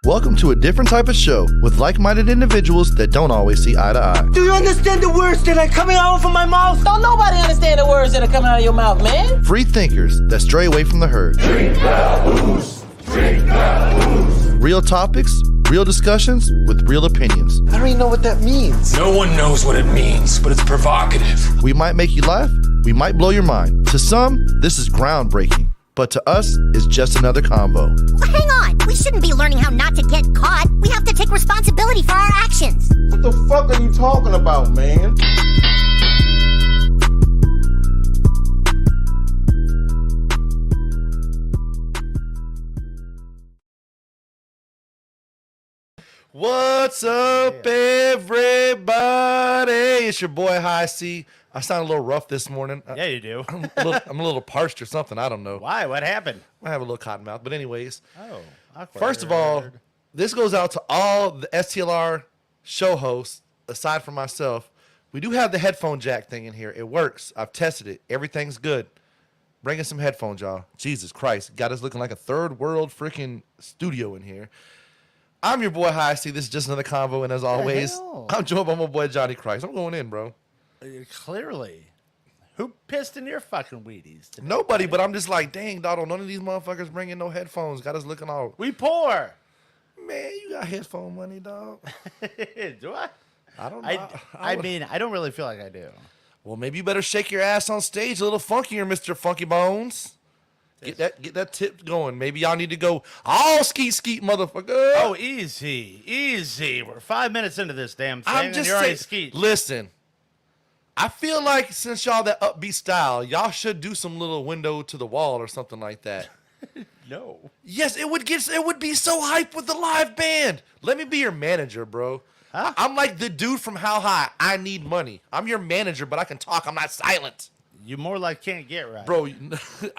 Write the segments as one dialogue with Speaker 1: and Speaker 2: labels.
Speaker 1: Welcome to a different type of show with like-minded individuals that don't always see eye to eye.
Speaker 2: Do you understand the words that are coming out from my mouth?
Speaker 3: Don't nobody understand the words that are coming out of your mouth, man.
Speaker 1: Free thinkers that stray away from the herd.
Speaker 4: Drink that booze. Drink that booze.
Speaker 1: Real topics, real discussions with real opinions.
Speaker 2: I don't even know what that means.
Speaker 5: No one knows what it means, but it's provocative.
Speaker 1: We might make you laugh, we might blow your mind. To some, this is groundbreaking, but to us, it's just another convo.
Speaker 6: Well, hang on. We shouldn't be learning how not to get caught. We have to take responsibility for our actions.
Speaker 7: What the fuck are you talking about, man?
Speaker 1: What's up, everybody? It's your boy High Cee. I sound a little rough this morning.
Speaker 8: Yeah, you do.
Speaker 1: I'm a little parched or something. I don't know.
Speaker 8: Why? What happened?
Speaker 1: I have a little cotton mouth. But anyways,
Speaker 8: Awkward.
Speaker 1: first of all, this goes out to all the STLR show hosts, aside from myself. We do have the headphone jack thing in here. It works. I've tested it. Everything's good. Bring in some headphones, y'all. Jesus Christ. Got us looking like a third world freaking studio in here. I'm your boy High Cee. This is just another convo, and as always, I'm joined by my boy Johnny Christ. I'm going in, bro.
Speaker 8: Clearly. Who pissed in your fucking Wheaties today?
Speaker 1: Nobody, but I'm just like, dang, dog, none of these motherfuckers bringing no headphones. Got us looking all.
Speaker 8: We poor.
Speaker 1: Man, you got headphone money, dog.
Speaker 8: Do I?
Speaker 1: I don't know.
Speaker 8: I mean, I don't really feel like I do.
Speaker 1: Well, maybe you better shake your ass on stage a little funkier, Mr. Funky Bones. Get that tip going. Maybe y'all need to go all skeet, motherfucker.
Speaker 8: Oh, easy. We're 5 minutes into this damn thing,
Speaker 1: I'm just
Speaker 8: and you're already
Speaker 1: saying.
Speaker 8: skeet.
Speaker 1: Listen, I feel like since y'all that upbeat style, y'all should do some little window to the wall or something like that.
Speaker 8: No.
Speaker 1: Yes, it would be so hype with the live band. Let me be your manager, bro.
Speaker 8: Huh?
Speaker 1: I'm like the dude from How High. I need money. I'm your manager, but I can talk. I'm not silent.
Speaker 8: You more like can't get right.
Speaker 1: Bro,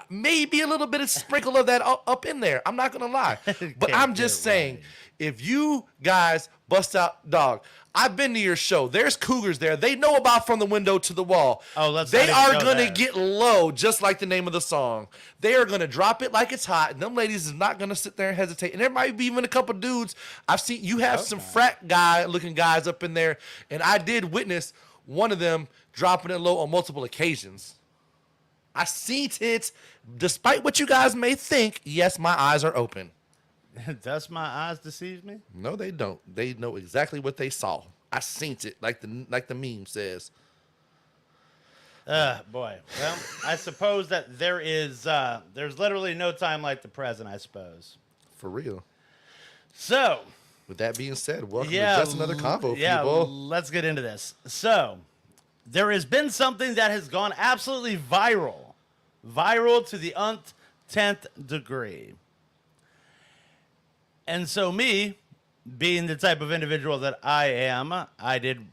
Speaker 1: maybe a little bit of sprinkle of that up in there. I'm not going to lie. But I'm just saying, if you guys bust out, dog, I've been to your show. There's cougars there. They know about From the Window to the Wall.
Speaker 8: Oh,
Speaker 1: They are going to
Speaker 8: there.
Speaker 1: get low, just like the name of the song. They are going to drop it like it's hot, and them ladies is not going to sit there and hesitate. And there might be even a couple dudes. I've seen you have some frat guy-looking guys up in there, and I did witness one of them dropping it low on multiple occasions. I seen it. Despite what you guys may think, yes, my eyes are open.
Speaker 8: Does my eyes deceive me?
Speaker 1: No, they don't. They know exactly what they saw. I seen it, like the meme says.
Speaker 8: Boy. Well, I suppose that there's literally no time like the present, I suppose.
Speaker 1: For real.
Speaker 8: So,
Speaker 1: with that being said, welcome to Just Another Convo, people.
Speaker 8: Let's get into this. So, there has been something that has gone absolutely viral to the 10th degree. And so me, being the type of individual that I am, I did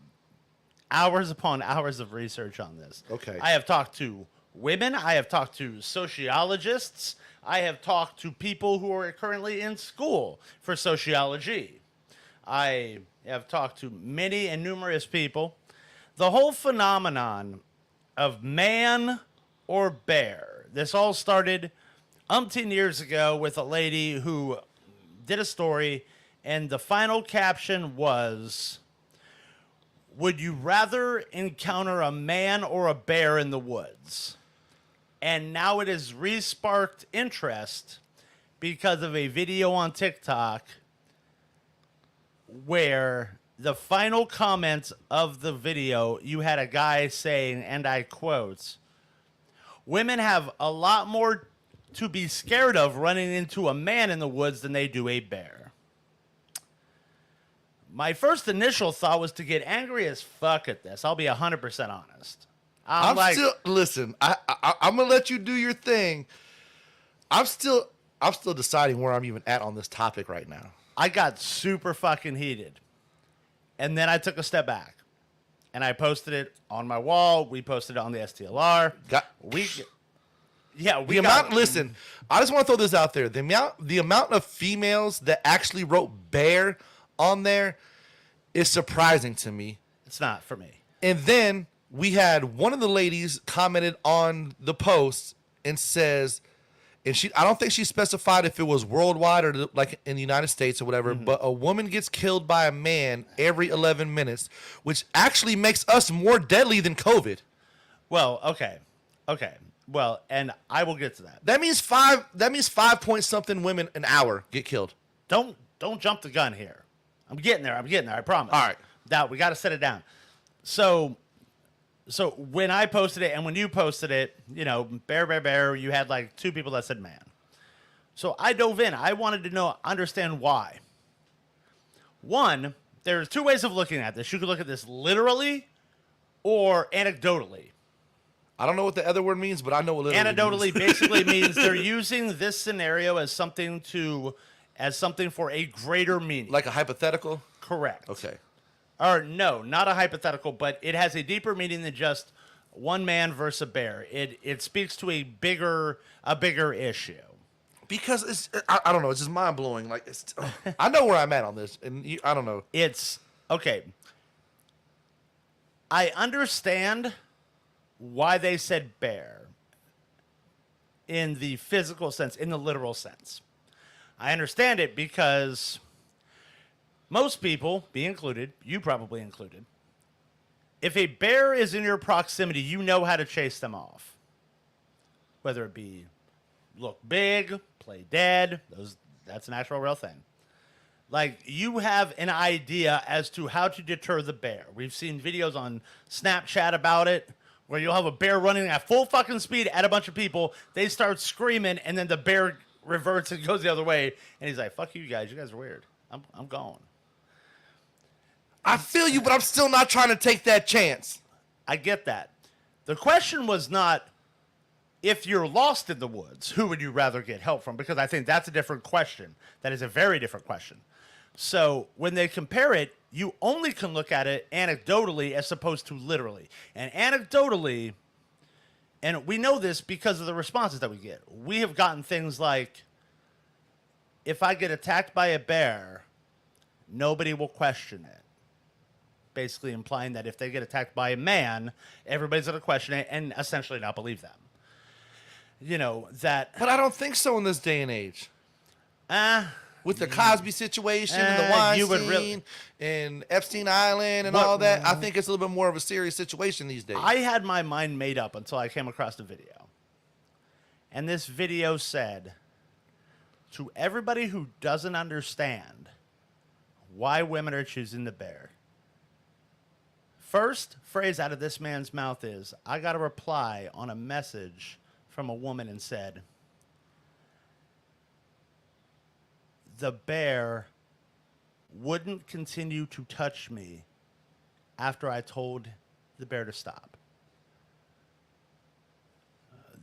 Speaker 8: hours upon hours of research on this.
Speaker 1: Okay.
Speaker 8: I have talked to women. I have talked to sociologists. I have talked to people who are currently in school for sociology. I have talked to many and numerous people. The whole phenomenon of man or bear, this all started umpteen years ago with a lady who did a story, and the final caption was, "Would you rather encounter a man or a bear in the woods?" And now it has re-sparked interest because of a video on TikTok where the final comment of the video, you had a guy saying, and I quote, "Women have a lot more to be scared of running into a man in the woods than they do a bear." My first initial thought was to get angry as fuck at this. I'll be 100% honest. I'm
Speaker 1: listen, I'm gonna let you do your thing. I'm still deciding where I'm even at on this topic right now.
Speaker 8: I got super fucking heated. And then I took a step back. And I posted it on my wall. We posted it on the STLR.
Speaker 1: Listen, I just want to throw this out there. The amount of females that actually wrote bear on there is surprising to me.
Speaker 8: It's not for me.
Speaker 1: And then we had one of the ladies commented on the post and says, And I don't think she specified if it was worldwide or like in the United States or whatever, but a woman gets killed by a man every 11 minutes, which actually makes us more deadly than COVID.
Speaker 8: Well, okay. Well, and I will get to that.
Speaker 1: That means 5 point something women an hour get killed.
Speaker 8: Don't jump the gun here. I'm getting there. I promise.
Speaker 1: All right.
Speaker 8: Now we got to set it down. So when I posted it and when you posted it, you know, bear, you had like 2 people that said man. So I dove in. I wanted to understand why. One, there's 2 ways of looking at this. You could look at this literally or anecdotally.
Speaker 1: I don't know what the other word means, but I know what literally
Speaker 8: Anecdotally
Speaker 1: means.
Speaker 8: basically means they're using this scenario as something for a greater meaning.
Speaker 1: Like a hypothetical?
Speaker 8: Correct.
Speaker 1: Okay.
Speaker 8: Or no, not a hypothetical, but it has a deeper meaning than just one man versus a bear. It speaks to a bigger issue.
Speaker 1: Because I don't know, it's just mind blowing. Like I know where I'm at on this, and I don't know.
Speaker 8: It's okay. I understand why they said bear in the physical sense, in the literal sense. I understand it because most people, me included, you probably included, if a bear is in your proximity, you know how to chase them off. Whether it be look big, play dead, that's an actual real thing. Like, you have an idea as to how to deter the bear. We've seen videos on Snapchat about it, where you'll have a bear running at full fucking speed at a bunch of people. They start screaming, and then the bear reverts and goes the other way. And he's like, fuck you guys. You guys are weird. I'm gone.
Speaker 1: I feel you, but I'm still not trying to take that chance.
Speaker 8: I get that. The question was not, if you're lost in the woods, who would you rather get help from? Because I think that's a different question. That is a very different question. So when they compare it, you only can look at it anecdotally as opposed to literally. And anecdotally, and we know this because of the responses that we get. We have gotten things like, if I get attacked by a bear, nobody will question it. Basically implying that if they get attacked by a man, everybody's going to question it and essentially not believe them. You know, that...
Speaker 1: But I don't think so in this day and age. With the Cosby situation and the Weinstein and Epstein Island and all that, I think it's a little bit more of a serious situation these days.
Speaker 8: I had my mind made up until I came across the video. And this video said, to everybody who doesn't understand why women are choosing the bear, first phrase out of this man's mouth is, I got a reply on a message from a woman and said, the bear wouldn't continue to touch me after I told the bear to stop.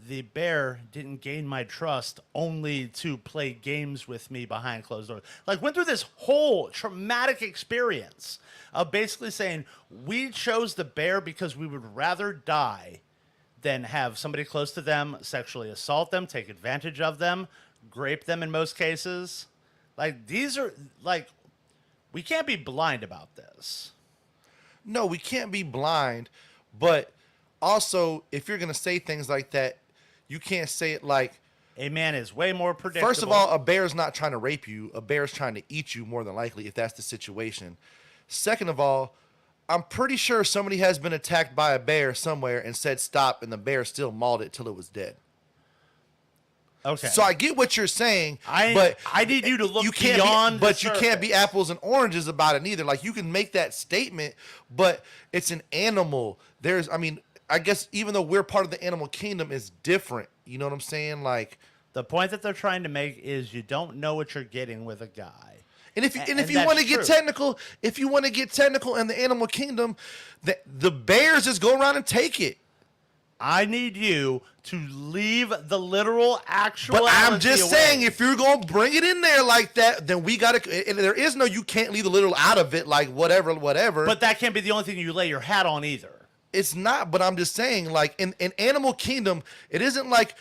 Speaker 8: The bear didn't gain my trust only to play games with me behind closed doors. Like, went through this whole traumatic experience of basically saying, we chose the bear because we would rather die than have somebody close to them sexually assault them, take advantage of them, grape them in most cases. Like, these are, like, we can't be blind about this.
Speaker 1: No, we can't be blind, but also, if you're going to say things like that, you can't say it like...
Speaker 8: A man is way more predictable.
Speaker 1: First of all, a bear's not trying to rape you. A bear's trying to eat you, more than likely, if that's the situation. Second of all, I'm pretty sure somebody has been attacked by a bear somewhere and said stop, and the bear still mauled it till it was dead.
Speaker 8: Okay.
Speaker 1: So I get what you're saying, but
Speaker 8: I need you to look
Speaker 1: beyond.
Speaker 8: the
Speaker 1: You can't be apples and oranges about it neither. Like, you can make that statement, but it's an animal. I guess even though we're part of the animal kingdom, it's different. You know what I'm saying? Like,
Speaker 8: the point that they're trying to make is you don't know what you're getting with a guy.
Speaker 1: And if you want to get technical, in the animal kingdom, the bears just go around and take it.
Speaker 8: I need you to leave the literal actual.
Speaker 1: But I'm just saying, if you're going to bring it in there like that, then we got to, there is no, you can't leave the literal out of it, like whatever.
Speaker 8: But that can't be the only thing you lay your hat on either.
Speaker 1: It's not, but I'm just saying, like, in animal kingdom, it isn't like,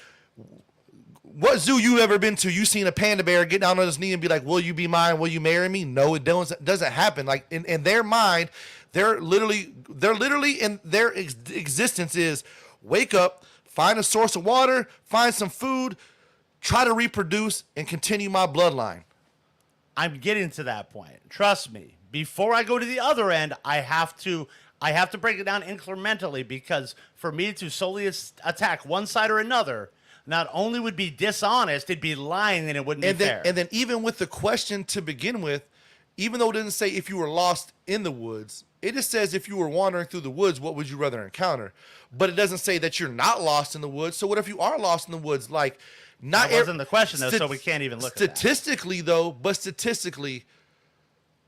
Speaker 1: what zoo you ever been to? You seen a panda bear get down on his knee and be like, will you be mine? Will you marry me? No, it doesn't happen. Like, in their mind, they're literally in their existence is wake up, find a source of water, find some food, try to reproduce and continue my bloodline.
Speaker 8: I'm getting to that point. Trust me. Before I go to the other end, I have to break it down incrementally, because for me to solely attack one side or another not only would be dishonest, it'd be lying, and it wouldn't be fair.
Speaker 1: And then even with the question to begin with, even though it doesn't say if you were lost in the woods, it just says if you were wandering through the woods, what would you rather encounter? But it doesn't say that you're not lost in the woods. So what if you are lost in the woods? Like, not
Speaker 8: that wasn't the question, though, so we can't even look at that.
Speaker 1: Statistically,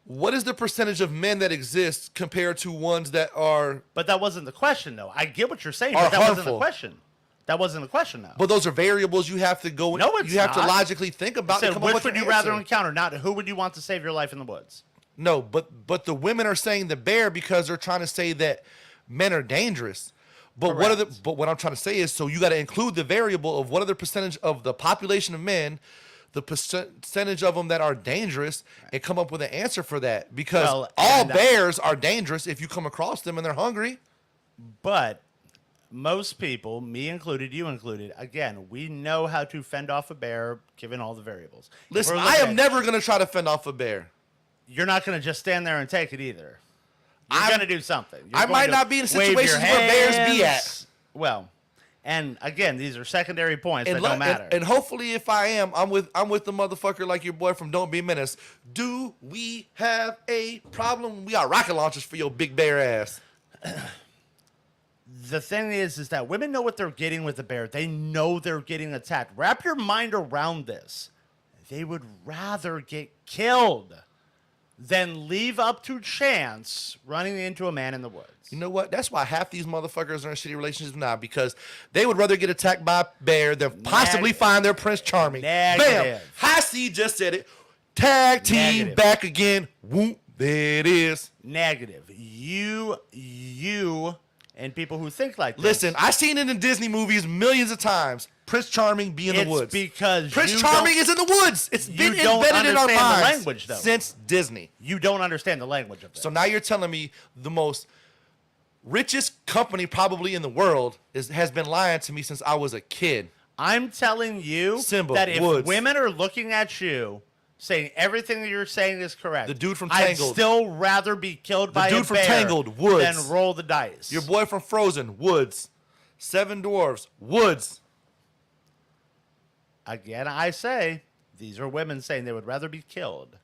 Speaker 1: what is the percentage of men that exist compared to ones that are...
Speaker 8: But that wasn't the question, though. I get what you're saying,
Speaker 1: but
Speaker 8: that wasn't the question. That wasn't the question, though.
Speaker 1: But those are variables you have to go...
Speaker 8: No, it's
Speaker 1: you have
Speaker 8: not.
Speaker 1: to logically think about to come up
Speaker 8: which
Speaker 1: with
Speaker 8: would
Speaker 1: an
Speaker 8: you rather
Speaker 1: answer.
Speaker 8: encounter, not who would you want to save your life in the woods?
Speaker 1: No, but the women are saying the bear because they're trying to say that men are dangerous. But what I'm trying to say is, so you got to include the variable of what are the percentage of the population of men, the percentage of them that are dangerous, and come up with an answer for that. Because all bears are dangerous if you come across them and they're hungry.
Speaker 8: But most people, me included, you included, again, we know how to fend off a bear given all the variables.
Speaker 1: Listen, I am never going to try to fend off a bear.
Speaker 8: You're not going to just stand there and take it either. You're going to do something.
Speaker 1: I might not be in situations where bears be at.
Speaker 8: Well, and again, these are secondary points that don't matter.
Speaker 1: And hopefully, if I am, I'm with the motherfucker like your boy from Don't Be a Menace. Do we have a problem? We got rocket launchers for your big bear ass.
Speaker 8: The thing is that women know what they're getting with the bear. They know they're getting attacked. Wrap your mind around this. They would rather get killed than leave up to chance running into a man in the woods.
Speaker 1: You know what? That's why half these motherfuckers are in shitty relationships now, because they would rather get attacked by a bear than possibly find their Prince Charming. Bam! High Cee just said it. Tag team back again. Whoop. There it is.
Speaker 8: Negative. You and people who think like this.
Speaker 1: Listen, I've seen it in Disney movies millions of times. Prince Charming be in the woods.
Speaker 8: Because
Speaker 1: Prince Charming is in the woods. It's been embedded in our minds since Disney.
Speaker 8: You don't understand the language of this.
Speaker 1: So now you're telling me the most richest company probably in the world has been lying to me since I was a kid.
Speaker 8: I'm telling you that if women are looking at you saying everything that you're saying is correct,
Speaker 1: the dude from Tangled,
Speaker 8: I'd still rather be killed by a bear
Speaker 1: from Tangled, Woods,
Speaker 8: than roll the dice.
Speaker 1: Your boy from Frozen, Woods. Seven Dwarfs, Woods.
Speaker 8: Again, I say, these are women saying they would rather be killed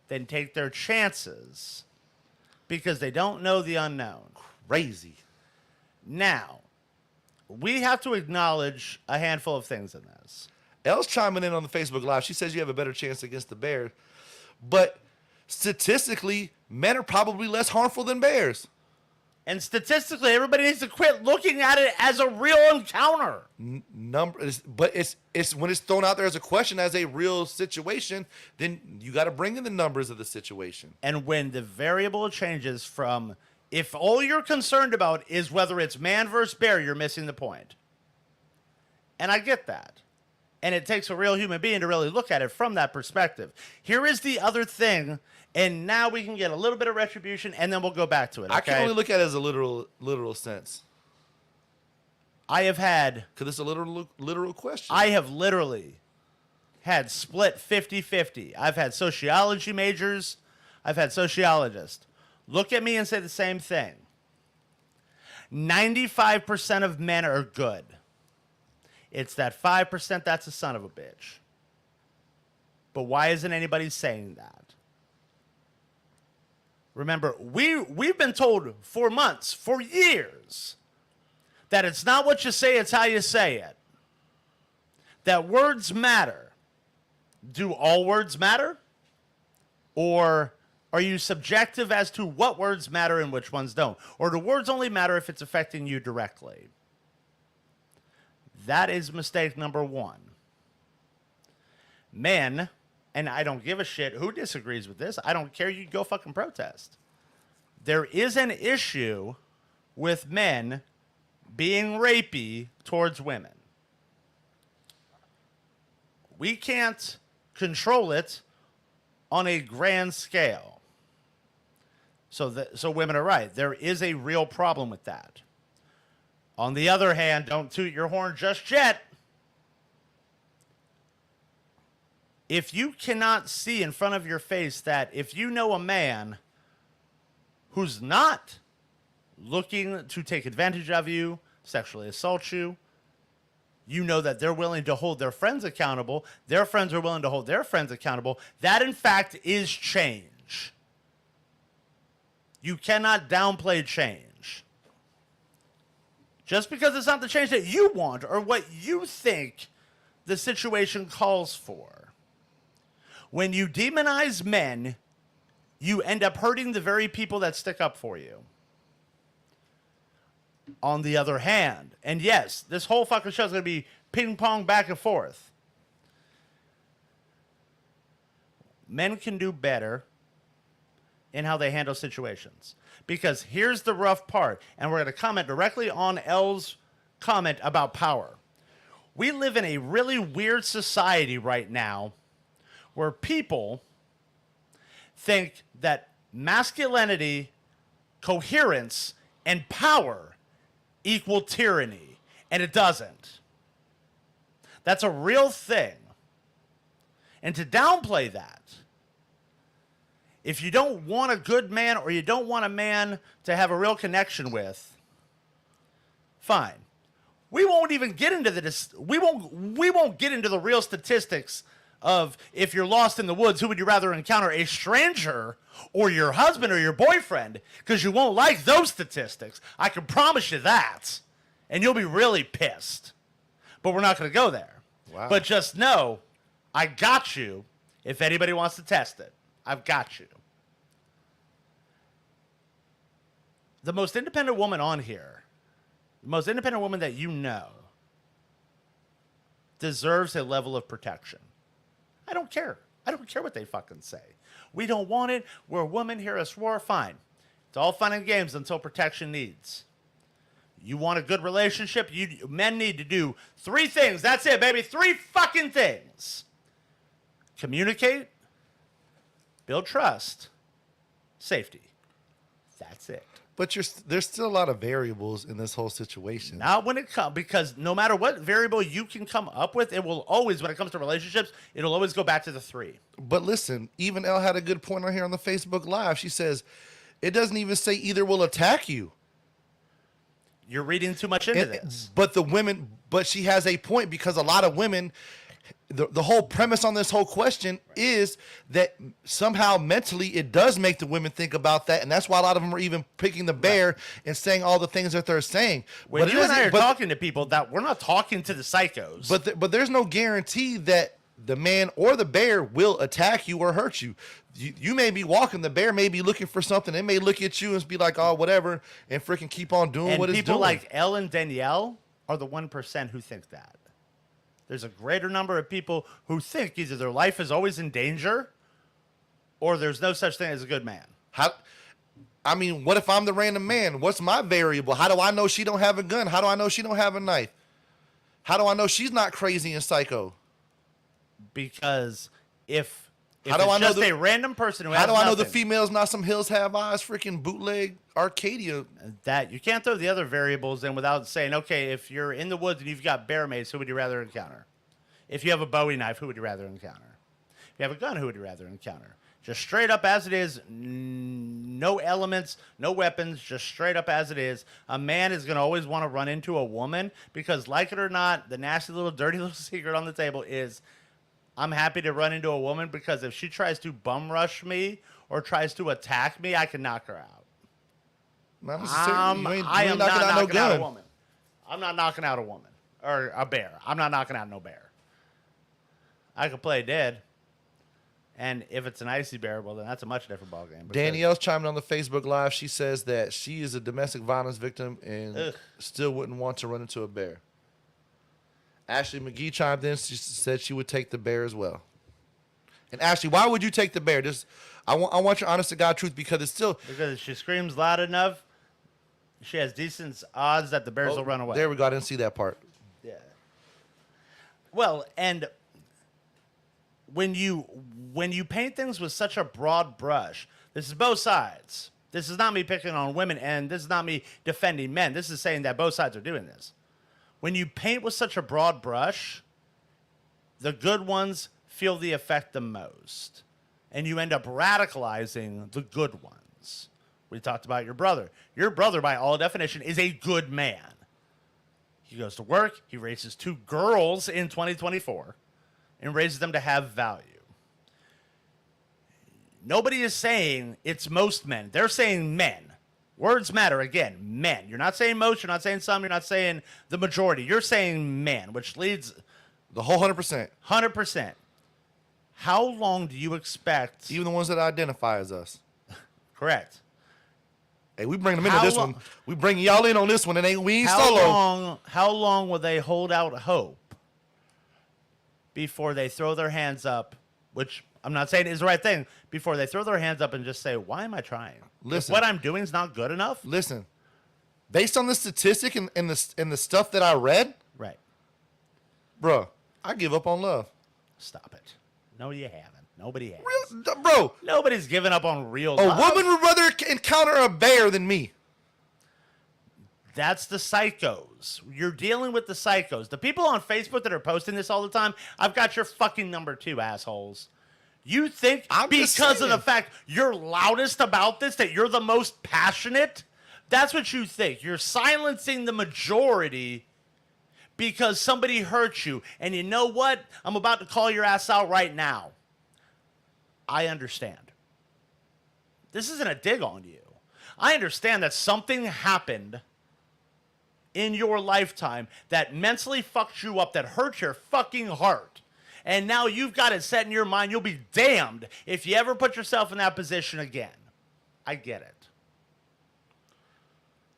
Speaker 8: than take their chances because they don't know the unknown.
Speaker 1: Crazy.
Speaker 8: Now, we have to acknowledge a handful of things in this.
Speaker 1: Elle's chiming in on the Facebook Live. She says you have a better chance against the bear. But statistically, men are probably less harmful than bears.
Speaker 8: And statistically, everybody needs to quit looking at it as a real encounter.
Speaker 1: But it's when it's thrown out there as a question, as a real situation, then you got to bring in the numbers of the situation.
Speaker 8: And when the variable changes from, if all you're concerned about is whether it's man versus bear, you're missing the point. And I get that. And it takes a real human being to really look at it from that perspective. Here is the other thing. And now we can get a little bit of retribution, and then we'll go back to it. Okay?
Speaker 1: I can only look at it as a literal sense.
Speaker 8: I have had...
Speaker 1: Because it's a literal question.
Speaker 8: I have literally had split 50-50. I've had sociology majors. I've had sociologists. Look at me and say the same thing. 95% of men are good. It's that 5% that's a son of a bitch. But why isn't anybody saying that? Remember, we've been told for months, for years, that it's not what you say, it's how you say it. That words matter. Do all words matter? Or are you subjective as to what words matter and which ones don't? Or do words only matter if it's affecting you directly? That is mistake number one. Men... And I don't give a shit who disagrees with this. I don't care. You go fucking protest. There is an issue with men being rapey towards women. We can't control it on a grand scale. So women are right. There is a real problem with that. On the other hand, don't toot your horn just yet. If you cannot see in front of your face that if you know a man who's not looking to take advantage of you, sexually assault you, you know that they're willing to hold their friends accountable, their friends are willing to hold their friends accountable, that in fact is change. You cannot downplay change. Just because it's not the change that you want or what you think the situation calls for. When you demonize men, you end up hurting the very people that stick up for you. On the other hand, and yes, this whole fucking show is going to be ping pong back and forth. Men can do better in how they handle situations. Because here's the rough part, and we're going to comment directly on L's comment about power. We live in a really weird society right now where people think that masculinity, coherence, and power equal tyranny, and it doesn't. That's a real thing. And to downplay that, if you don't want a good man or you don't want a man to have a real connection with, fine. We won't even get into we won't get into the real statistics of if you're lost in the woods, who would you rather encounter, a stranger or your husband or your boyfriend? Because you won't like those statistics. I can promise you that. And you'll be really pissed. But we're not going to go there.
Speaker 1: Wow.
Speaker 8: But just know, I got you if anybody wants to test it. I've got you. The most independent woman on here, the most independent woman that you know, deserves a level of protection. I don't care. I don't care what they fucking say. We don't want it. We're a woman, hear us roar, fine. It's all fun and games until protection needs. You want a good relationship? Men need to do 3 things. That's it, baby. 3 fucking things. Communicate, build trust, safety. That's it.
Speaker 1: But there's still a lot of variables in this whole situation.
Speaker 8: Not when it comes, because no matter what variable you can come up with, it will always, when it comes to relationships, it'll always go back to the 3.
Speaker 1: But listen, even Elle had a good point on here on the Facebook Live. She says, it doesn't even say either will attack you.
Speaker 8: You're reading too much into this.
Speaker 1: But she has a point, because a lot of women, the whole premise on this whole question is that somehow mentally it does make the women think about that, and that's why a lot of them are even picking the bear and saying all the things that they're saying.
Speaker 8: When you and I are talking to people, that we're not talking to the psychos.
Speaker 1: But there's no guarantee that the man or the bear will attack you or hurt you. You may be walking, the bear may be looking for something. It may look at you and be like, oh, whatever, and freaking keep on doing what it's doing.
Speaker 8: And people like Elle and Danielle are the 1% who think that. There's a greater number of people who think either their life is always in danger or there's no such thing as a good man.
Speaker 1: I mean, what if I'm the random man? What's my variable? How do I know she don't have a gun? How do I know she don't have a knife? How do I know she's not crazy and psycho?
Speaker 8: Because if
Speaker 1: how do I know
Speaker 8: just a random person who has
Speaker 1: how do I know
Speaker 8: nothing,
Speaker 1: the female's not some Hills Have Eyes freaking bootleg Arcadia?
Speaker 8: that you can't throw the other variables in without saying, okay, if you're in the woods and you've got bear mace, who would you rather encounter? If you have a Bowie knife, who would you rather encounter? If you have a gun, who would you rather encounter? Just straight up as it is, no elements, no weapons, just straight up as it is. A man is going to always want to run into a woman because, like it or not, the nasty little dirty little secret on the table is I'm happy to run into a woman because if she tries to bum rush me or tries to attack me, I can knock her out.
Speaker 1: Not necessarily.
Speaker 8: I am not knocking out a woman. I'm not knocking out a woman or a bear. I'm not knocking out no bear. I could play dead. And if it's an icy bear, well, then that's a much different ballgame.
Speaker 1: Danielle's chiming on the Facebook Live. She says that she is a domestic violence victim and still wouldn't want to run into a bear. Ashley McGee chimed in. She said she would take the bear as well. And Ashley, why would you take the bear? I want your honest to God truth, because it's still...
Speaker 8: Because if she screams loud enough, she has decent odds that the bears will run away.
Speaker 1: There we go. I didn't see that part.
Speaker 8: Yeah. Well, and when you paint things with such a broad brush, this is both sides. This is not me picking on women, and this is not me defending men. This is saying that both sides are doing this. When you paint with such a broad brush, the good ones feel the effect the most. And you end up radicalizing the good ones. We talked about your brother. Your brother, by all definition, is a good man. He goes to work. He raises 2 girls in 2024 and raises them to have value. Nobody is saying it's most men. They're saying men. Words matter. Again, men. You're not saying most. You're not saying some. You're not saying the majority. You're saying men, which leads
Speaker 1: The whole 100%.
Speaker 8: 100%. How long do you expect?
Speaker 1: Even the ones that identify as us.
Speaker 8: Correct.
Speaker 1: Hey, we bring them into
Speaker 8: How
Speaker 1: this
Speaker 8: long-
Speaker 1: one. We bring y'all in on this one, and we ain't solo.
Speaker 8: How long will they hold out hope before they throw their hands up? Which I'm not saying is the right thing. Before they throw their hands up and just say, "Why am I trying?
Speaker 1: Listen.
Speaker 8: If what I'm doing is not good enough."
Speaker 1: Listen, based on the statistic and the stuff that I read,
Speaker 8: Right.
Speaker 1: bro, I give up on love.
Speaker 8: Stop it. No, you haven't. Nobody has.
Speaker 1: Bro,
Speaker 8: Nobody's given up on real
Speaker 1: a
Speaker 8: love.
Speaker 1: woman would rather encounter a bear than me.
Speaker 8: That's the psychos. You're dealing with the psychos. The people on Facebook that are posting this all the time, I've got your fucking number 2, assholes. You think
Speaker 1: I'm just
Speaker 8: because of the
Speaker 1: saying.
Speaker 8: fact you're loudest about this that you're the most passionate? That's what you think. You're silencing the majority because somebody hurt you. And you know what? I'm about to call your ass out right now. I understand. This isn't a dig on you. I understand that something happened in your lifetime that mentally fucked you up, that hurt your fucking heart. And now you've got it set in your mind. You'll be damned if you ever put yourself in that position again. I get it.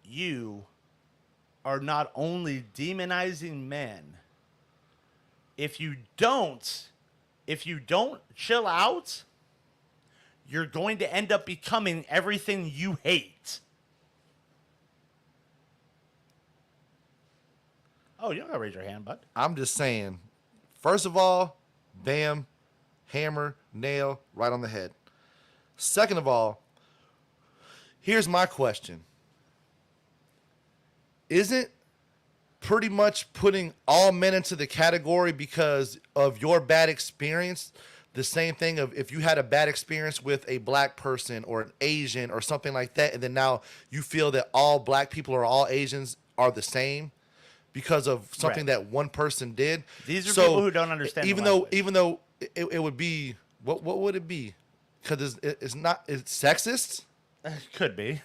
Speaker 8: You are not only demonizing men. If you don't chill out, you're going to end up becoming everything you hate. Oh, you don't gotta raise your hand, bud.
Speaker 1: I'm just saying, first of all, bam, hammer, nail, right on the head. Second of all, here's my question. Isn't pretty much putting all men into the category because of your bad experience the same thing of if you had a bad experience with a black person or an Asian or something like that, and then now you feel that all black people or all Asians are the same because of something
Speaker 8: Right.
Speaker 1: that one person did?
Speaker 8: These are people who don't understand the
Speaker 1: Even though it would be, what would it be? Because it's sexist.
Speaker 8: Could be.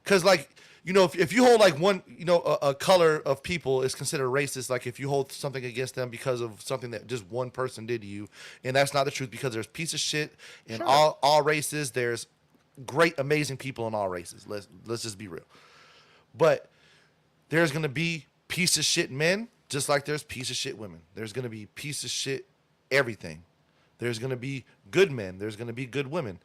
Speaker 1: Because, like, you know, if you hold, like, one, you know, a color of people is considered racist, like, if you hold something against them because of something that just one person did to you, and that's not the truth, because there's piece of shit in all races. There's great, amazing people in all races. Let's just be real. But there's going to be piece of shit men, just like there's piece of shit women. There's going to be piece of shit everything. There's going to be good men. There's going to be good women.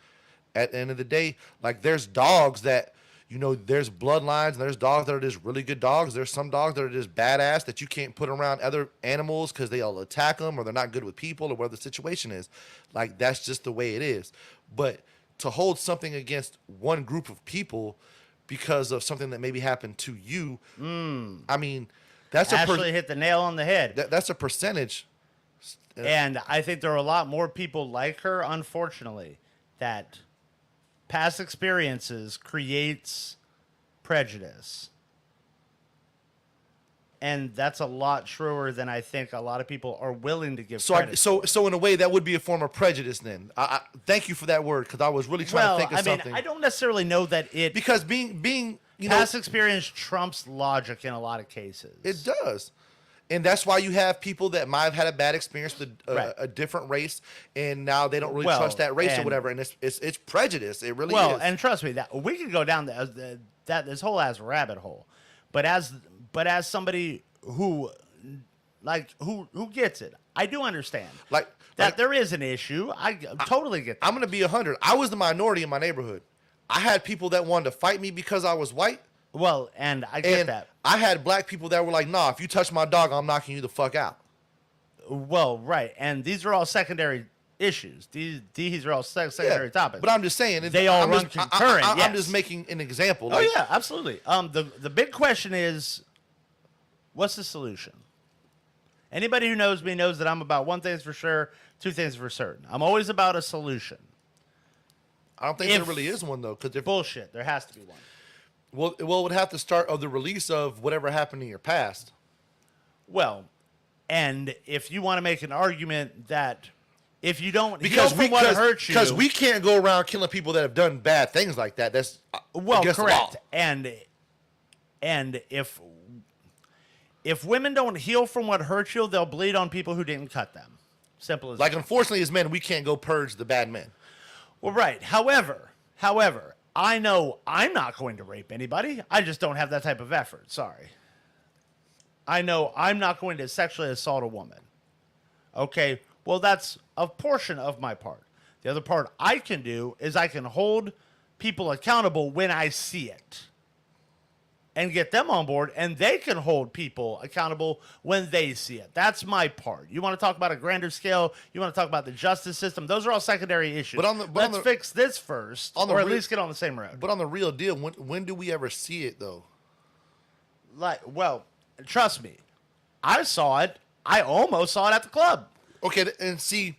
Speaker 1: At the end of the day, like, there's dogs that, you know, there's bloodlines, and there's dogs that are just really good dogs. There's some dogs that are just badass that you can't put around other animals because they'll attack them or they're not good with people or whatever the situation is. Like, that's just the way it is. But to hold something against one group of people because of something that maybe happened to you, I mean, that's
Speaker 8: Ashley hit the nail on the head.
Speaker 1: that's a percentage.
Speaker 8: And I think there are a lot more people like her, unfortunately, that past experiences creates prejudice. And that's a lot truer than I think a lot of people are willing to give credit.
Speaker 1: So in a way, that would be a form of prejudice then. I thank you for that word, because I was really trying to think of something.
Speaker 8: I don't necessarily know that it...
Speaker 1: Because being you know,
Speaker 8: past experience trumps logic in a lot of cases.
Speaker 1: it does. And that's why you have people that might have had a bad experience with
Speaker 8: Right.
Speaker 1: a different race, and now they don't really
Speaker 8: Well,
Speaker 1: trust that race or
Speaker 8: and-
Speaker 1: whatever. And it's prejudice. It really
Speaker 8: Well,
Speaker 1: is.
Speaker 8: and trust me, that we could go down this whole ass rabbit hole. But as somebody who gets it, I do understand
Speaker 1: like
Speaker 8: there is an issue. I totally get that.
Speaker 1: I'm gonna be 100. I was the minority in my neighborhood. I had people that wanted to fight me because I was white.
Speaker 8: Well, and I get
Speaker 1: And
Speaker 8: that.
Speaker 1: I had black people that were like, nah, if you touch my dog, I'm knocking you the fuck out.
Speaker 8: Well, right, and these are all secondary issues. These are all secondary topics.
Speaker 1: But I'm just saying,
Speaker 8: They all
Speaker 1: I'm
Speaker 8: run
Speaker 1: just,
Speaker 8: concurrent,
Speaker 1: I'm
Speaker 8: yes.
Speaker 1: just making an example.
Speaker 8: Oh
Speaker 1: Like,
Speaker 8: yeah, absolutely. The big question is, what's the solution? Anybody who knows me knows that I'm about one thing's for sure, two things for certain. I'm always about a solution.
Speaker 1: I don't think there really is one though, because
Speaker 8: Bullshit. There has to be one.
Speaker 1: well, it would have to start of the release of whatever happened in your past.
Speaker 8: Well, and if you want to make an argument that if you don't
Speaker 1: Because
Speaker 8: heal from what hurts you,
Speaker 1: because we can't go around killing people that have done bad things like that. That's
Speaker 8: well,
Speaker 1: against the
Speaker 8: correct.
Speaker 1: law.
Speaker 8: And if women don't heal from what hurts you, they'll bleed on people who didn't cut them. Simple as
Speaker 1: Like,
Speaker 8: that.
Speaker 1: unfortunately, as men, we can't go purge the bad men.
Speaker 8: Well, right. However, I know I'm not going to rape anybody. I just don't have that type of effort. Sorry. I know I'm not going to sexually assault a woman. Okay, well, that's a portion of my part. The other part I can do is I can hold people accountable when I see it and get them on board, and they can hold people accountable when they see it. That's my part. You want to talk about a grander scale? You want to talk about the justice system? Those are all secondary issues. Let's fix this first, or at least get on the same road.
Speaker 1: But on the real deal, when do we ever see it, though?
Speaker 8: Well, trust me, I saw it. I almost saw it at the club.
Speaker 1: Okay, and see,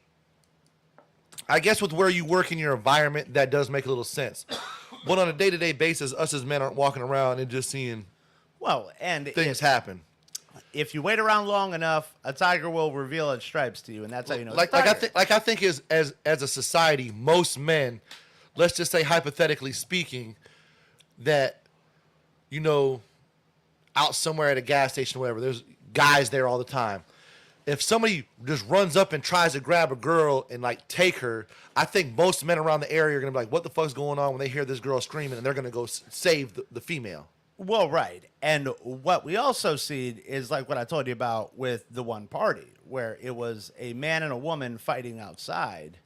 Speaker 1: I guess with where you work in your environment, that does make a little sense. But on a day-to-day basis, us as men aren't walking around and just seeing things happen.
Speaker 8: If you wait around long enough, a tiger will reveal its stripes to you, and that's how you know.
Speaker 1: I think as a society, most men, let's just say hypothetically speaking, that out somewhere at a gas station or whatever, there's guys there all the time. If somebody just runs up and tries to grab a girl and take her, I think most men around the area are gonna be like, "What the fuck's going on?" when they hear this girl screaming, and they're gonna go save the female.
Speaker 8: Well, right. And what we also see is like what I told you about with the one party, where it was a man and a woman fighting outside.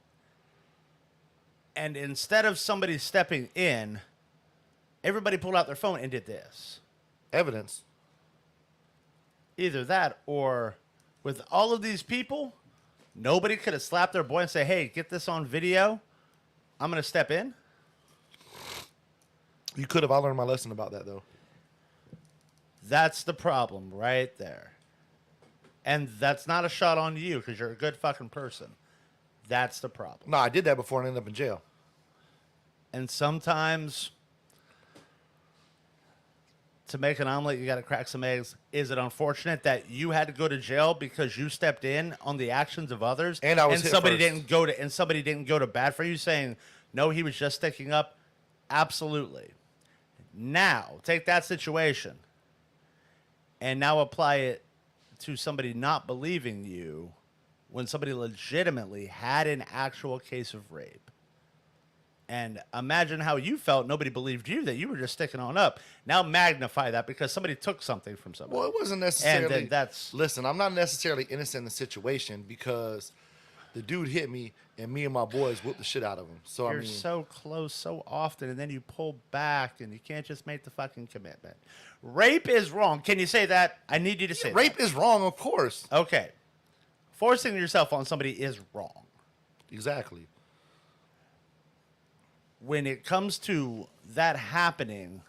Speaker 8: And instead of somebody stepping in, everybody pulled out their phone and did this.
Speaker 1: Evidence.
Speaker 8: Either that, or with all of these people, nobody could have slapped their boy and say, "Hey, get this on video. I'm going to step in."
Speaker 1: You could have. I learned my lesson about that, though.
Speaker 8: That's the problem right there. And that's not a shot on you because you're a good fucking person. That's the problem.
Speaker 1: No, I did that before and ended up in jail.
Speaker 8: And sometimes to make an omelet, you got to crack some eggs. Is it unfortunate that you had to go to jail because you stepped in on the actions of others,
Speaker 1: and I was hit
Speaker 8: somebody
Speaker 1: first.
Speaker 8: somebody didn't go to bat for you, saying no, he was just sticking up? Absolutely. Now take that situation and now apply it to somebody not believing you when somebody legitimately had an actual case of rape. And imagine how you felt. Nobody believed you, that you were just sticking on up. Now magnify that because somebody took something from somebody.
Speaker 1: Well, it wasn't necessarily.
Speaker 8: And then
Speaker 1: listen, I'm not necessarily innocent in the situation because the dude hit me and me and my boys whooped the shit out of him. So
Speaker 8: you're so close so often, and then you pull back, and you can't just make the fucking commitment. Rape is wrong. Can you say that? I need you to say
Speaker 1: rape
Speaker 8: that.
Speaker 1: is wrong, of course.
Speaker 8: Okay. Forcing yourself on somebody is wrong.
Speaker 1: Exactly.
Speaker 8: When it comes to that happening,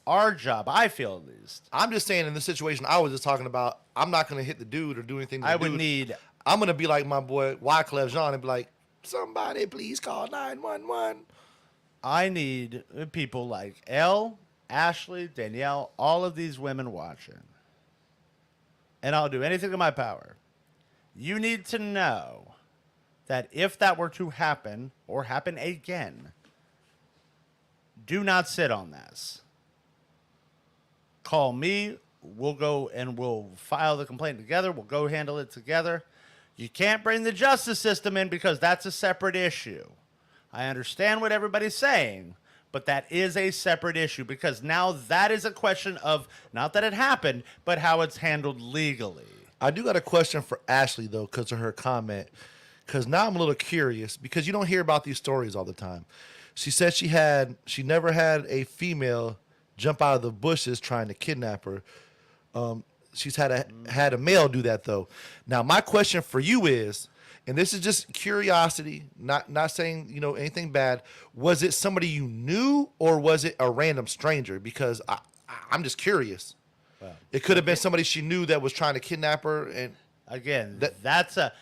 Speaker 8: our job, I feel at least.
Speaker 1: I'm just saying in the situation I was just talking about, I'm not going to hit the dude or do anything to the dude. I'm going to be like my boy Wyclef Jean and be like, "Somebody please call 911.
Speaker 8: I need people like Elle, Ashley, Danielle, all of these women watching. And I'll do anything in my power. You need to know that if that were to happen or happen again, do not sit on this. Call me. We'll go and we'll file the complaint together. We'll go handle it together. You can't bring the justice system in because that's a separate issue. I understand what everybody's saying, but that is a separate issue because now that is a question of not that it happened, but how it's handled legally.
Speaker 1: I do got a question for Ashley, though, because of her comment. Because now I'm a little curious because you don't hear about these stories all the time. She said she never had a female jump out of the bushes trying to kidnap her. She's had a male do that, though. Now, my question for you is, and this is just curiosity, not saying anything bad. Was it somebody you knew or was it a random stranger? Because I'm just curious. It could have been somebody she knew that was trying to kidnap her. And
Speaker 8: again, that's the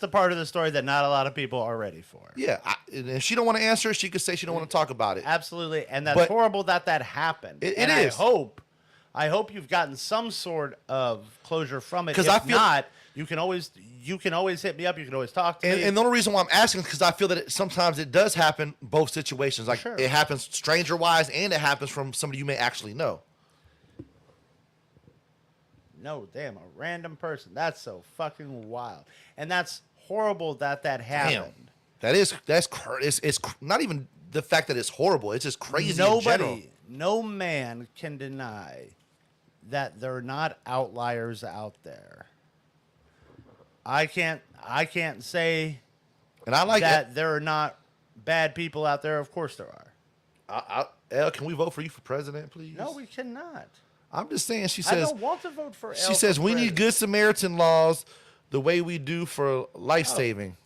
Speaker 8: part of the story that not a lot of people are ready for.
Speaker 1: yeah, and if she don't want to answer, she could say she don't want to talk about it.
Speaker 8: Absolutely, and that's
Speaker 1: But
Speaker 8: horrible that happened.
Speaker 1: It
Speaker 8: and
Speaker 1: is.
Speaker 8: I hope you've gotten some sort of closure from it.
Speaker 1: 'Cause
Speaker 8: If
Speaker 1: I feel-
Speaker 8: not, you can always hit me up. You can always talk to me.
Speaker 1: And the only reason why I'm asking is because I feel that sometimes it does happen both situations. Like
Speaker 8: Sure.
Speaker 1: it happens stranger wise, and it happens from somebody you may actually know.
Speaker 8: No, damn, a random person. That's so fucking wild, and that's horrible that happened.
Speaker 1: It's not even the fact that it's horrible. It's just crazy. In general.
Speaker 8: No man can deny that there are not outliers out there. I can't say
Speaker 1: And I like
Speaker 8: that there are not bad people out there. Of course there are.
Speaker 1: Elle, can we vote for you for president, please?
Speaker 8: No, we cannot.
Speaker 1: I'm just saying. She
Speaker 8: I
Speaker 1: says.
Speaker 8: don't want to vote for Elle.
Speaker 1: She says
Speaker 8: for
Speaker 1: we need
Speaker 8: president.
Speaker 1: good Samaritan laws, the way we do for life saving.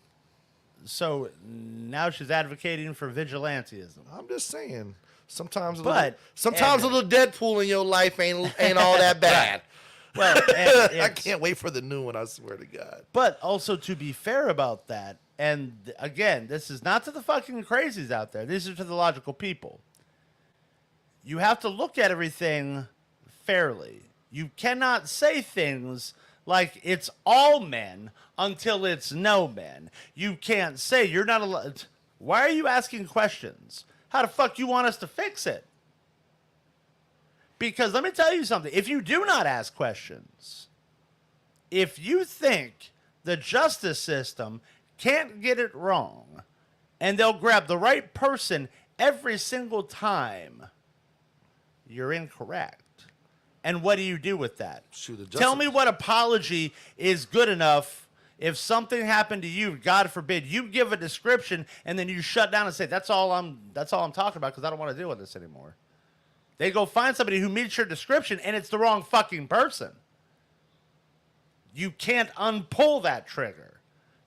Speaker 8: So now she's advocating for vigilantism.
Speaker 1: I'm just saying. Sometimes,
Speaker 8: But-
Speaker 1: a little Deadpool in your life ain't all that bad.
Speaker 8: Well,
Speaker 1: I can't wait for the new one. I swear to God.
Speaker 8: But also, to be fair about that, and again, this is not to the fucking crazies out there. These are to the logical people. You have to look at everything fairly. You cannot say things like it's all men until it's no men. You can't say you're not allowed. Why are you asking questions? How the fuck you want us to fix it? Because let me tell you something. If you do not ask questions, if you think the justice system can't get it wrong and they'll grab the right person every single time, you're incorrect. And what do you do with that? Tell me what apology is good enough. If something happened to you, God forbid, you give a description and then you shut down and say, that's all I'm talking about because I don't want to deal with this anymore. They go find somebody who meets your description and it's the wrong fucking person. You can't unpull that trigger.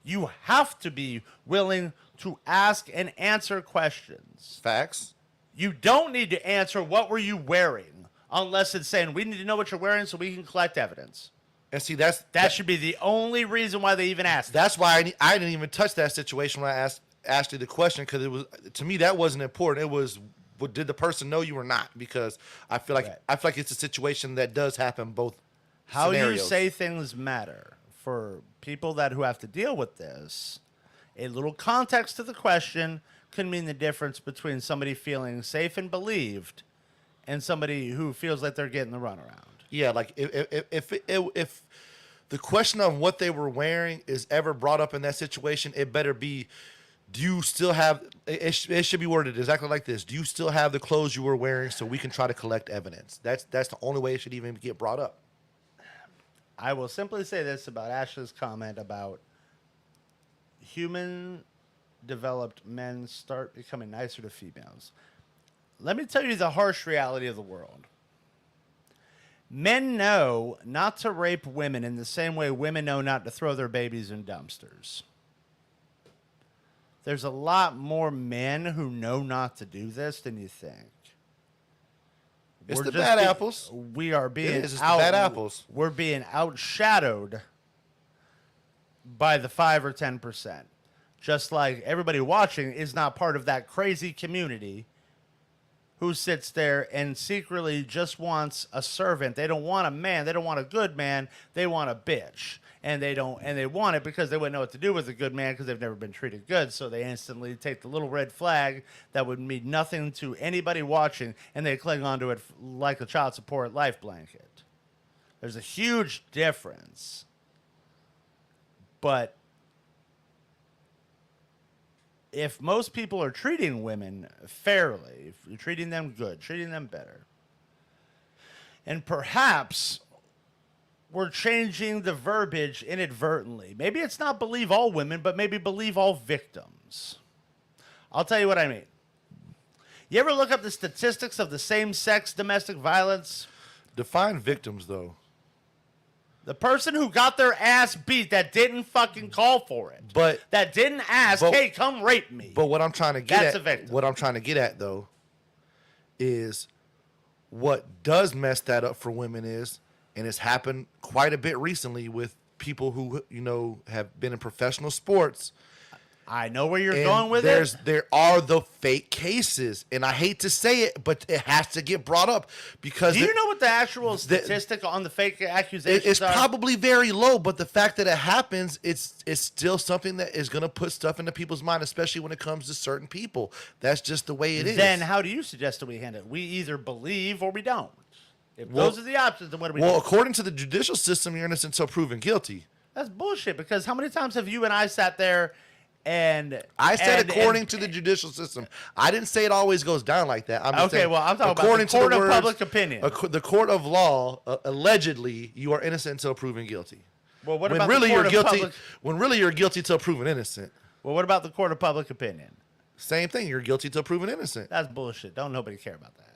Speaker 8: You have to be willing to ask and answer questions.
Speaker 1: Facts.
Speaker 8: You don't need to answer what were you wearing unless it's saying we need to know what you're wearing so we can collect evidence.
Speaker 1: And see,
Speaker 8: That should be the only reason why they even asked.
Speaker 1: That's why I didn't even touch that situation when I asked Ashley the question, because it was, to me, that wasn't important. It was, did the person know you or not? Because I feel like it's a situation that does happen both
Speaker 8: How
Speaker 1: scenarios.
Speaker 8: you say things matter for people who have to deal with this. A little context to the question can mean the difference between somebody feeling safe and believed and somebody who feels like they're getting the runaround.
Speaker 1: Yeah, like if the question of what they were wearing is ever brought up in that situation, it better be, do you still have, it should be worded exactly like this. Do you still have the clothes you were wearing so we can try to collect evidence? That's the only way it should even get brought up.
Speaker 8: I will simply say this about Ashley's comment about human developed men start becoming nicer to females. Let me tell you the harsh reality of the world. Men know not to rape women in the same way women know not to throw their babies in dumpsters. There's a lot more men who know not to do this than you think.
Speaker 1: It's the bad apples.
Speaker 8: We are being
Speaker 1: It's the bad apples.
Speaker 8: We're being outshadowed by the 5 or 10%. Just like everybody watching is not part of that crazy community who sits there and secretly just wants a servant. They don't want a man. They don't want a good man. They want a bitch. And they want it because they wouldn't know what to do with a good man because they've never been treated good. So they instantly take the little red flag that would mean nothing to anybody watching, and they cling onto it like a child support life blanket. There's a huge difference. But if most people are treating women fairly, if you're treating them good, treating them better, and perhaps we're changing the verbiage inadvertently. Maybe it's not believe all women, but maybe believe all victims. I'll tell you what I mean. You ever look up the statistics of the same-sex domestic violence?
Speaker 1: Define victims, though.
Speaker 8: The person who got their ass beat that didn't fucking call for it. That didn't ask, hey, come rape me.
Speaker 1: But what I'm trying to get
Speaker 8: That's
Speaker 1: at,
Speaker 8: a victim.
Speaker 1: what I'm trying to get at, though, is What does mess that up for women is, and it's happened quite a bit recently with people who, you know, have been in professional sports.
Speaker 8: I know where you're
Speaker 1: And
Speaker 8: going with it.
Speaker 1: there are the fake cases, and I hate to say it, but it has to get brought up because
Speaker 8: Do you know what the actual statistic on the fake accusations
Speaker 1: it's
Speaker 8: are?
Speaker 1: probably very low, but the fact that it happens, it's still something that is going to put stuff into people's mind, especially when it comes to certain people. That's just the way it is.
Speaker 8: Then how do you suggest that we handle it? We either believe or we don't. If those are the options, then what do we do?
Speaker 1: Well, according to the judicial system, you're innocent until proven guilty.
Speaker 8: That's bullshit, because how many times have you and I sat there and...
Speaker 1: I said according
Speaker 8: and-
Speaker 1: to the judicial system. I didn't say it always goes down like that. I'm just
Speaker 8: Okay,
Speaker 1: saying,
Speaker 8: well, I'm talking about
Speaker 1: according
Speaker 8: the
Speaker 1: to
Speaker 8: court of
Speaker 1: words,
Speaker 8: public opinion.
Speaker 1: The court of law, allegedly, you are innocent until proven guilty.
Speaker 8: Well, what
Speaker 1: when
Speaker 8: about
Speaker 1: really
Speaker 8: the court
Speaker 1: you're
Speaker 8: of
Speaker 1: guilty,
Speaker 8: public...
Speaker 1: when really you're guilty till proven innocent.
Speaker 8: Well, what about the court of public opinion?
Speaker 1: Same thing. You're guilty till proven innocent.
Speaker 8: That's bullshit. Don't nobody care about that.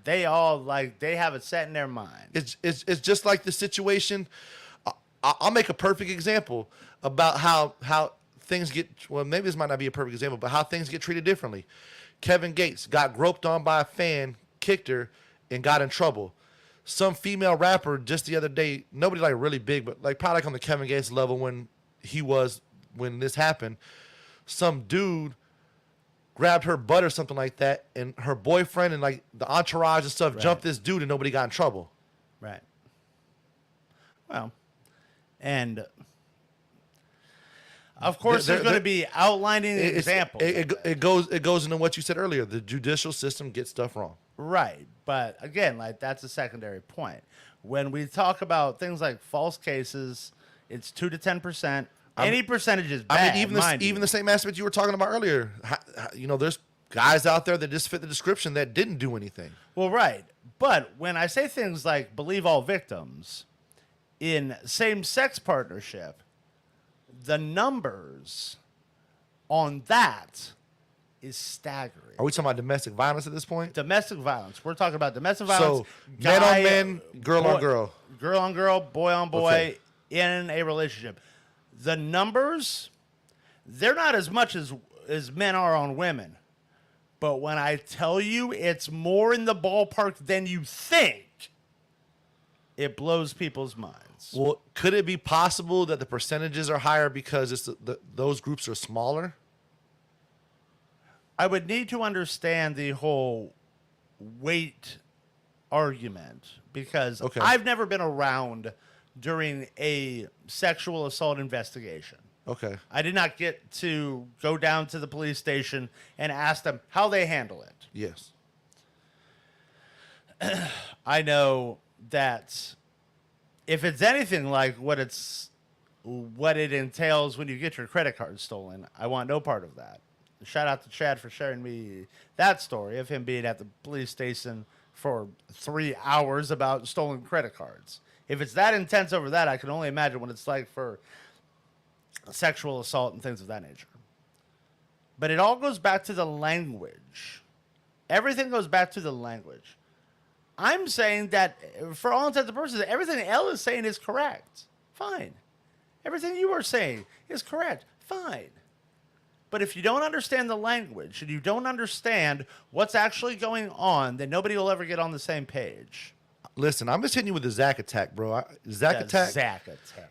Speaker 8: They all, like, they have it set in their mind.
Speaker 1: It's just like the situation. I'll make a perfect example about how things get. Well, maybe this might not be a perfect example, but how things get treated differently. Kevin Gates got groped on by a fan, kicked her, and got in trouble. Some female rapper just the other day, nobody like really big, but like probably like on the Kevin Gates level when this happened. Some dude grabbed her butt or something like that, and her boyfriend and like the entourage and stuff jumped this dude, and nobody got in trouble.
Speaker 8: Right. Well, and of course there's going to be outlining examples.
Speaker 1: It goes into what you said earlier. The judicial system gets stuff wrong.
Speaker 8: Right. But again, like, that's a secondary point. When we talk about things like false cases, it's 2 to 10%. Any percentage is bad.
Speaker 1: I mean, even the same aspect you were talking about earlier. You know, there's guys out there that just fit the description that didn't do anything.
Speaker 8: Well, right. But when I say things like believe all victims in same-sex partnership, the numbers on that is staggering.
Speaker 1: Are we talking about domestic violence at this point?
Speaker 8: Domestic violence. We're talking about domestic violence.
Speaker 1: So man on man, girl on girl.
Speaker 8: Girl on girl, boy on boy,
Speaker 1: Okay.
Speaker 8: in a relationship. The numbers, they're not as much as men are on women. But when I tell you it's more in the ballpark than you think, it blows people's minds.
Speaker 1: Well, could it be possible that the percentages are higher because those groups are smaller?
Speaker 8: I would need to understand the whole weight argument, because
Speaker 1: Okay.
Speaker 8: I've never been around during a sexual assault investigation.
Speaker 1: Okay.
Speaker 8: I did not get to go down to the police station and ask them how they handle it.
Speaker 1: Yes.
Speaker 8: I know that if it's anything like what it entails when you get your credit card stolen, I want no part of that. Shout out to Chad for sharing me that story of him being at the police station for 3 hours about stolen credit cards. If it's that intense over that, I can only imagine what it's like for sexual assault and things of that nature. But it all goes back to the language. Everything goes back to the language. I'm saying that, for all intents and purposes, everything Elle is saying is correct. Fine. Everything you are saying is correct. Fine. But if you don't understand the language and you don't understand what's actually going on, then nobody will ever get on the same page.
Speaker 1: Listen, I'm just hitting you with the Zach attack, bro. Zach attack.
Speaker 8: Zach attack.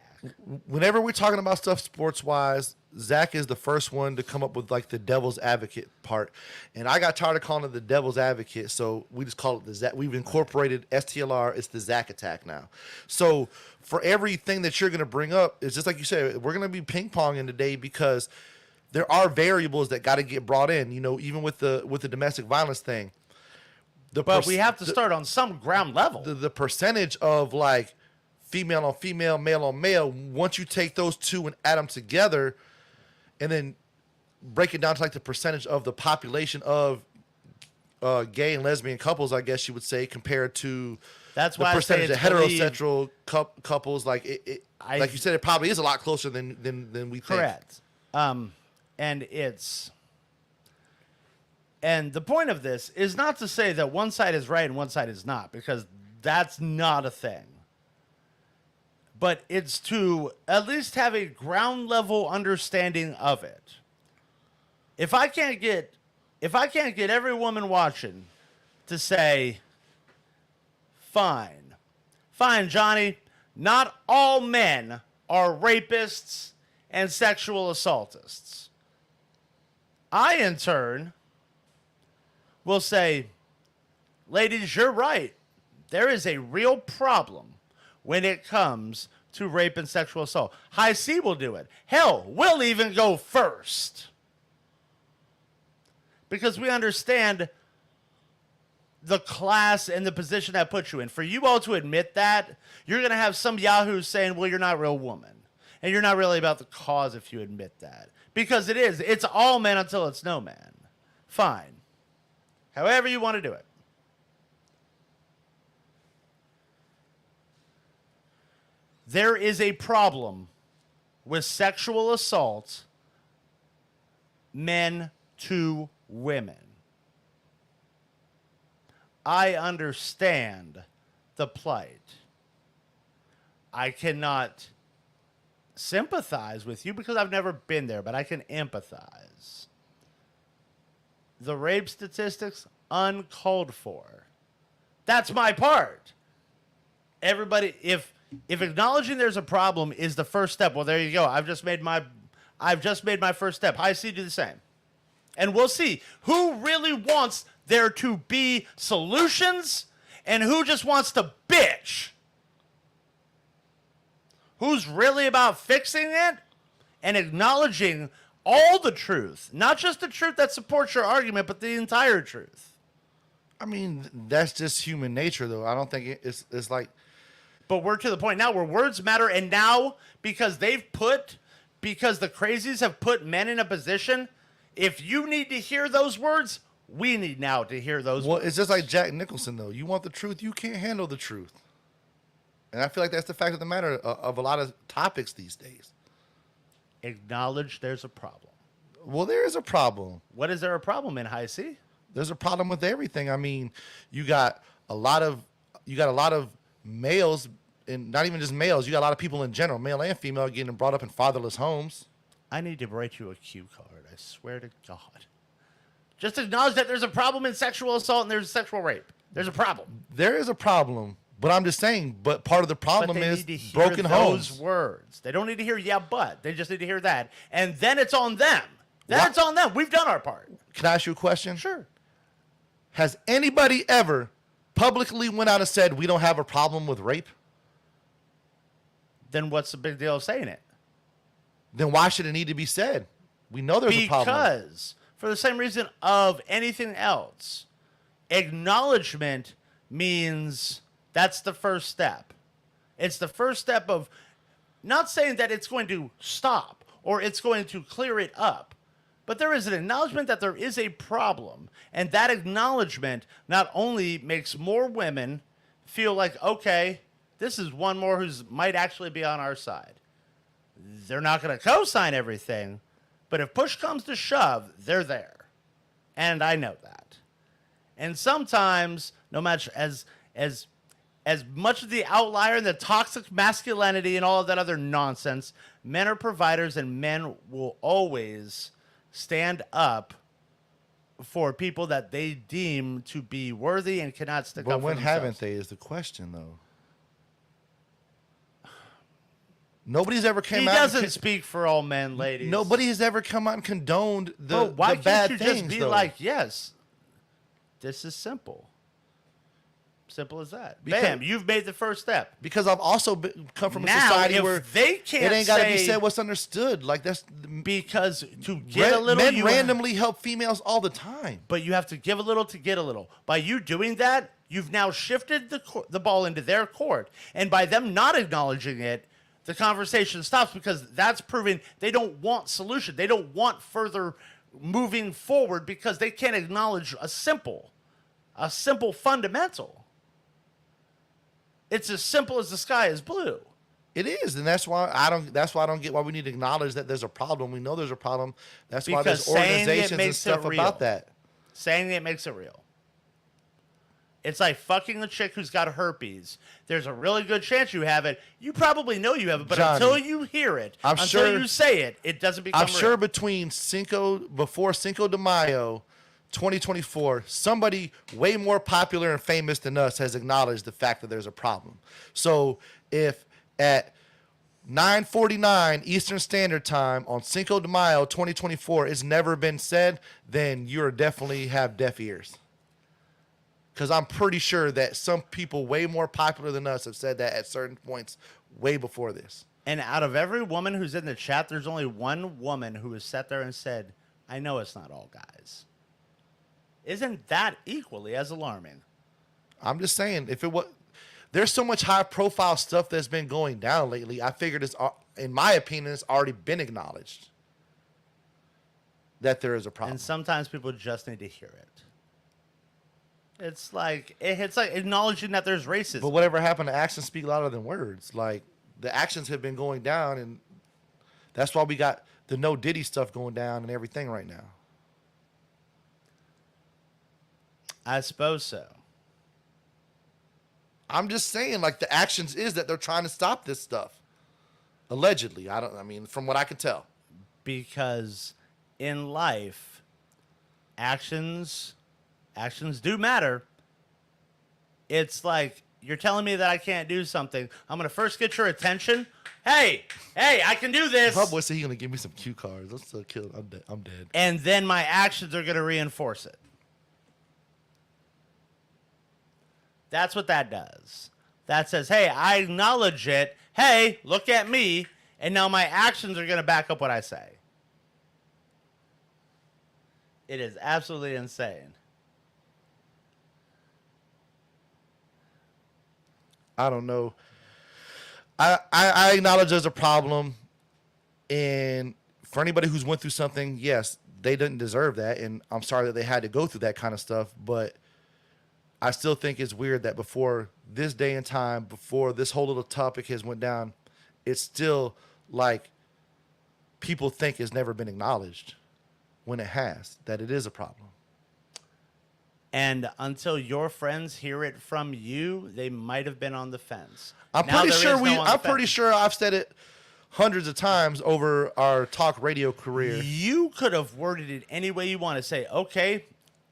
Speaker 1: Whenever we're talking about stuff sports-wise, Zach is the first one to come up with like the devil's advocate part, and I got tired of calling it the devil's advocate, so we just call it the Zach. We've incorporated STLR. It's the Zach attack now. So for everything that you're going to bring up, it's just like you said, we're going to be ping-ponging today because there are variables that got to get brought in. You know, even with the domestic violence thing.
Speaker 8: But we have to start on some ground level.
Speaker 1: The percentage of like female on female, male on male, once you take those two and add them together and then break it down to like the percentage of the population of gay and lesbian couples, I guess you would say, compared to
Speaker 8: That's
Speaker 1: the
Speaker 8: why
Speaker 1: percentage
Speaker 8: I
Speaker 1: of
Speaker 8: say
Speaker 1: heterosexual couples, like like you said, it probably is a lot closer than we think.
Speaker 8: Correct. And the point of this is not to say that one side is right and one side is not, because that's not a thing. But it's to at least have a ground level understanding of it. If I can't get every woman watching to say, Fine. Fine, Johnny. Not all men are rapists and sexual assaultists. I, in turn, will say, ladies, you're right. There is a real problem when it comes to rape and sexual assault. High Cee will do it. Hell, we'll even go first. Because we understand the class and the position that puts you in. For you all to admit that, you're going to have some yahoos saying, well, you're not a real woman. And you're not really about the cause if you admit that. Because it is. It's all men until it's no man. Fine. However you want to do it. There is a problem with sexual assault, men to women. I understand the plight. I cannot sympathize with you because I've never been there, but I can empathize. The rape statistics, uncalled for. That's my part. Everybody, if acknowledging there's a problem is the first step, well, there you go. I've just made my first step. High Cee, do the same. And we'll see who really wants there to be solutions and who just wants to bitch. Who's really about fixing it and acknowledging all the truth, not just the truth that supports your argument, but the entire truth.
Speaker 1: I mean, that's just human nature, though. I don't think it's like...
Speaker 8: But we're to the point now where words matter, and now, because the crazies have put men in a position, if you need to hear those words, we need now to hear those words.
Speaker 1: Well, it's just like Jack Nicholson, though. You want the truth, you can't handle the truth. And I feel like that's the fact of the matter of a lot of topics these days.
Speaker 8: Acknowledge there's a problem.
Speaker 1: Well, there is a problem.
Speaker 8: What is there a problem in, High Cee?
Speaker 1: There's a problem with everything. I mean, you got a lot of males, and not even just males. You got a lot of people in general, male and female, getting brought up in fatherless homes.
Speaker 8: I need to write you a cue card. I swear to God. Just acknowledge that there's a problem in sexual assault and there's sexual rape. There's a problem.
Speaker 1: There is a problem, but I'm just saying. But part of the problem is broken
Speaker 8: those
Speaker 1: homes.
Speaker 8: Words. They don't need to hear yeah, but they just need to hear that, and then it's on them. Then it's on them. We've done our part.
Speaker 1: Can I ask you a question?
Speaker 8: Sure.
Speaker 1: Has anybody ever publicly went out and said we don't have a problem with rape?
Speaker 8: Then what's the big deal of saying it?
Speaker 1: Then why should it need to be said? We know there's a problem.
Speaker 8: Because, for the same reason of anything else, acknowledgement means that's the first step. It's the first step of not saying that it's going to stop or it's going to clear it up, but there is an acknowledgement that there is a problem. And that acknowledgement not only makes more women feel like, okay, this is one more who might actually be on our side. They're not going to co-sign everything, but if push comes to shove, they're there. And I know that. And sometimes, no matter as much of the outlier and the toxic masculinity and all of that other nonsense, men are providers and men will always stand up for people that they deem to be worthy and cannot stick up for themselves.
Speaker 1: But when haven't they is the question, though. Nobody's ever came out.
Speaker 8: He doesn't speak for all men, ladies.
Speaker 1: Nobody has ever come out and condoned the
Speaker 8: why
Speaker 1: bad
Speaker 8: can't you
Speaker 1: things,
Speaker 8: just be
Speaker 1: though.
Speaker 8: like, yes, this is simple. Simple as that.
Speaker 1: Because-
Speaker 8: Bam, you've made the first step.
Speaker 1: Because I've also come from a
Speaker 8: Now,
Speaker 1: society
Speaker 8: if
Speaker 1: where
Speaker 8: they can't
Speaker 1: it ain't got to be
Speaker 8: say-
Speaker 1: said what's understood. Like that's
Speaker 8: Because to get a little,
Speaker 1: men
Speaker 8: you
Speaker 1: randomly help females all the time.
Speaker 8: but you have to give a little to get a little. By you doing that, you've now shifted the ball into their court. And by them not acknowledging it, the conversation stops because that's proving they don't want solution. They don't want further moving forward because they can't acknowledge a simple fundamental. It's as simple as the sky is blue.
Speaker 1: It is, and that's why I don't get why we need to acknowledge that there's a problem. We know there's a problem. That's why
Speaker 8: Because
Speaker 1: there's
Speaker 8: saying it
Speaker 1: organizations and
Speaker 8: makes it
Speaker 1: stuff
Speaker 8: real.
Speaker 1: about that.
Speaker 8: Saying it makes it real. It's like fucking a chick who's got herpes. There's a really good chance you have it. You probably know you have it, but
Speaker 1: Johnny,
Speaker 8: until you hear it,
Speaker 1: I'm
Speaker 8: until
Speaker 1: sure-
Speaker 8: you say it, it doesn't become
Speaker 1: I'm
Speaker 8: real.
Speaker 1: sure before Cinco de Mayo 2024, somebody way more popular and famous than us has acknowledged the fact that there's a problem. So if at 9:49 Eastern Standard Time on Cinco de Mayo 2024 it's never been said, then you definitely have deaf ears. Because I'm pretty sure that some people way more popular than us have said that at certain points way before this.
Speaker 8: And out of every woman who's in the chat, there's only one woman who has sat there and said, I know it's not all guys. Isn't that equally as alarming?
Speaker 1: I'm just saying, if it was, there's so much high profile stuff that's been going down lately. I figured it's, in my opinion, it's already been acknowledged that there is a problem.
Speaker 8: And sometimes people just need to hear it. It's like acknowledging that there's racism.
Speaker 1: But whatever happened to actions speak louder than words. Like, the actions have been going down, and that's why we got the no Diddy stuff going down and everything right now.
Speaker 8: I suppose so.
Speaker 1: I'm just saying, like, the actions is that they're trying to stop this stuff. Allegedly. From what I can tell.
Speaker 8: Because in life, actions do matter. It's like, you're telling me that I can't do something. I'm going to first get your attention. Hey, I can do this.
Speaker 1: My boy said he's going to give me some cue cards. I'm still killed. I'm dead.
Speaker 8: And then my actions are going to reinforce it. That's what that does. That says, hey, I acknowledge it. Hey, look at me. And now my actions are going to back up what I say. It is absolutely insane.
Speaker 1: I don't know. I acknowledge there's a problem. And for anybody who's went through something, yes, they didn't deserve that. And I'm sorry that they had to go through that kind of stuff. But I still think it's weird that before this day and time, before this whole little topic has went down, it's still like people think it's never been acknowledged when it has, that it is a problem.
Speaker 8: And until your friends hear it from you, they might have been on the fence.
Speaker 1: I'm pretty sure I've said it hundreds of times over our talk radio career.
Speaker 8: You could have worded it any way you want to say, okay,